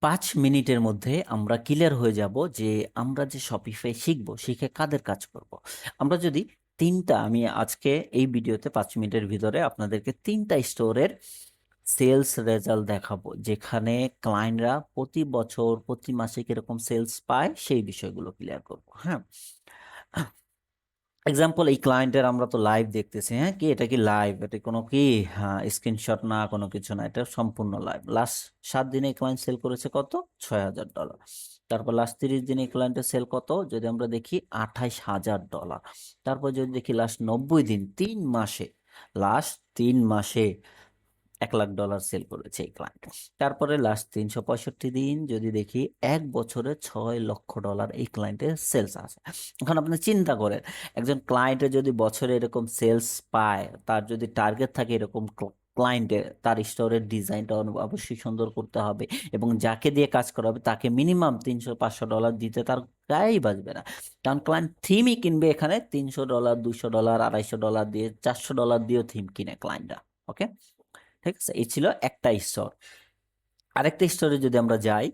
5 মিনিটের মধ্যে আমরা ক্লিয়ার হয়ে যাব যে আমরা যে শপিফাই শিখবো শিখে কাদের কাজ করব। আমরা যদি আমি আজকে এই ভিডিওতে 5 মিনিটের ভিতরে আপনাদেরকে 3টা স্টোরের সেলস রেজাল্ট দেখাবো, যেখানে ক্লায়েন্টরা প্রতি বছর প্রতি মাসে কিরকম সেলস পায় সেই বিষয়গুলো ক্লিয়ার করব। হ্যাঁ, এক্সাম্পল এই ক্লায়েন্টের আমরা তো লাইভ দেখতেছি। হ্যাঁ, কি এটা কি লাইভ? এটা কোনো কি স্ক্রিনশট না, কোনো কিছু না, এটা সম্পূর্ণ লাইভ। লাস্ট 7 দিনে ক্লায়েন্ট সেল করেছে কত? $6,000। তারপর লাস্ট 30 দিনে ক্লায়েন্টের সেল কত যদি আমরা দেখি? $28,000। তারপর যদি দেখি লাস্ট 90 দিন, 3 মাসে, লাস্ট 3 মাসে $1,00,000 সেল করেছে এই ক্লায়েন্ট। তারপরে লাস্ট 365 দিন যদি দেখি, 1 বছরে $6,00,000 এই ক্লায়েন্টের সেলস আছে। এখন আপনি চিন্তা করেন, একজন ক্লায়েন্টের যদি বছরে এরকম সেলস পায়, তার যদি টার্গেট থাকে এরকম ক্লায়েন্টের, তার স্টোরের ডিজাইনটা অবশ্যই সুন্দর করতে হবে এবং যাকে দিয়ে কাজ করা হবে তাকে মিনিমাম $300-500 দিতে তার গায়েই বাজবে না। কারণ ক্লায়েন্ট থিমই কিনবে, এখানে $300, $200, $250 দিয়ে, $400 দিয়েও থিম কিনে ক্লায়েন্টরা। ওকে, ঠিক আছে, এই ছিল একটা স্তর। আরেকটা স্তরে যদি আমরা যাই,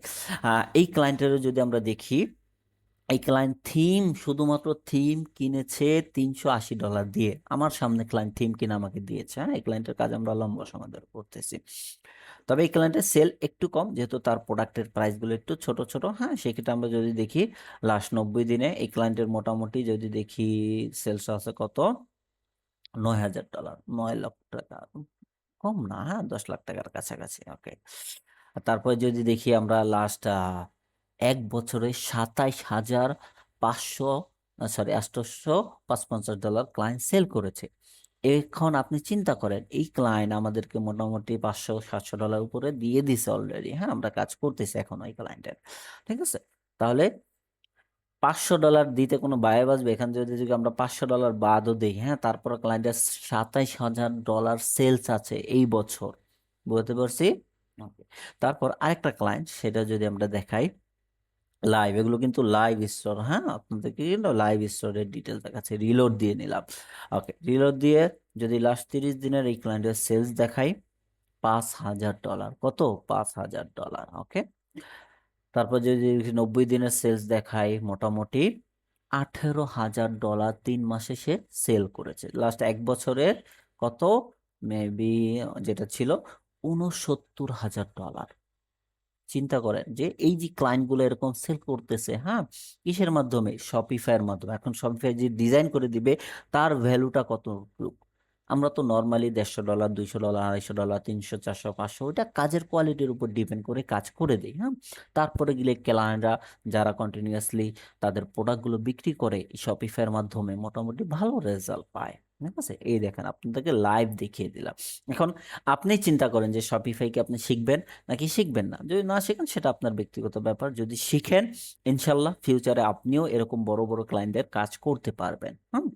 এই ক্লায়েন্টেরও যদি আমরা দেখি, এই ক্লায়েন্ট থিম, শুধুমাত্র থিম কিনেছে $380 দিয়ে। আমার সামনে ক্লায়েন্ট থিম কিনে আমাকে দিয়েছে। হ্যাঁ, এই ক্লায়েন্টের কাজ আমরা লম্বা সময় ধরে করতেছি। তবে এই ক্লায়েন্টের সেল একটু কম, যেহেতু তার প্রোডাক্টের প্রাইসগুলো একটু ছোট ছোট। হ্যাঁ, সেক্ষেত্রে আমরা যদি দেখি লাস্ট 90 দিনে এই ক্লায়েন্টের মোটামুটি যদি দেখি সেলস আছে কত? $9,000, $9 লক্ষ। কম না, হ্যাঁ, $10 লাখ কাছাকাছি। ওকে, তারপরে যদি দেখি আমরা লাস্ট 1 বছরে 27,500, সরি, $855 ক্লায়েন্ট সেল করেছে। এখন আপনি চিন্তা করেন, এই ক্লায়েন্ট আমাদেরকে মোটামুটি $500-700 উপরে দিয়ে দিছে অলরেডি। হ্যাঁ, আমরা কাজ করতেছি এখন ওই ক্লায়েন্টের। ঠিক আছে, তাহলে $500 দিতে কোনো বায়ে বাসবে? এখানে যদি যদি আমরা $500 বাদও দিই, হ্যাঁ, তারপর ক্লায়েন্টের $27,000 সেলস আছে এই বছর। বুঝতে পারছি? ওকে, তারপর আরেকটা ক্লায়েন্ট, সেটা যদি আমরা দেখাই লাইভ, এগুলো কিন্তু লাইভ স্টোর। হ্যাঁ, আপনাদেরকে কিন্তু লাইভ স্টোরের ডিটেল দেখাচ্ছে। রিলোড দিয়ে নিলাম। ওকে, রিলোড দিয়ে যদি লাস্ট 30 দিনের এই ক্লায়েন্টের সেলস দেখাই, $5,000। কত? $5,000। ওকে, তারপর যদি 90 দিনের সেলস দেখাই, মোটামুটি $18,000 3 মাসে সে সেল করেছে। লাস্ট 1 বছরের কত? মেবি যেটা ছিল $69,000। চিন্তা করেন যে এই যে ক্লায়েন্টগুলো এরকম সেল করতেছে, হ্যাঁ, কিসের মাধ্যমে? শপিফাইয়ের মাধ্যমে। এখন শপিফাই যে ডিজাইন করে দিবে তার ভ্যালুটা কত? আমরা তো নর্মালি $150, $200, $250, 300, 400, 500, ওইটা কাজের কোয়ালিটির উপর ডিপেন্ড করে কাজ করে দেয়। হ্যাঁ, তারপরে গেলে ক্লায়েন্টরা যারা কন্টিনিউয়াসলি তাদের প্রোডাক্টগুলো বিক্রি করে শপিফাইয়ের মাধ্যমে মোটামুটি ভালো রেজাল্ট পায়। ঠিক আছে, এই দেখেন আপনাদেরকে লাইভ দেখিয়ে দিলাম। এখন আপনি চিন্তা করেন যে শপিফাই কি আপনি শিখবেন নাকি শিখবেন না। যদি না শিখেন সেটা আপনার ব্যক্তিগত ব্যাপার। যদি শিখেন, ইনশাল্লাহ ফিউচারে আপনিও এরকম বড় বড় ক্লায়েন্টদের কাজ করতে পারবেন। হুম।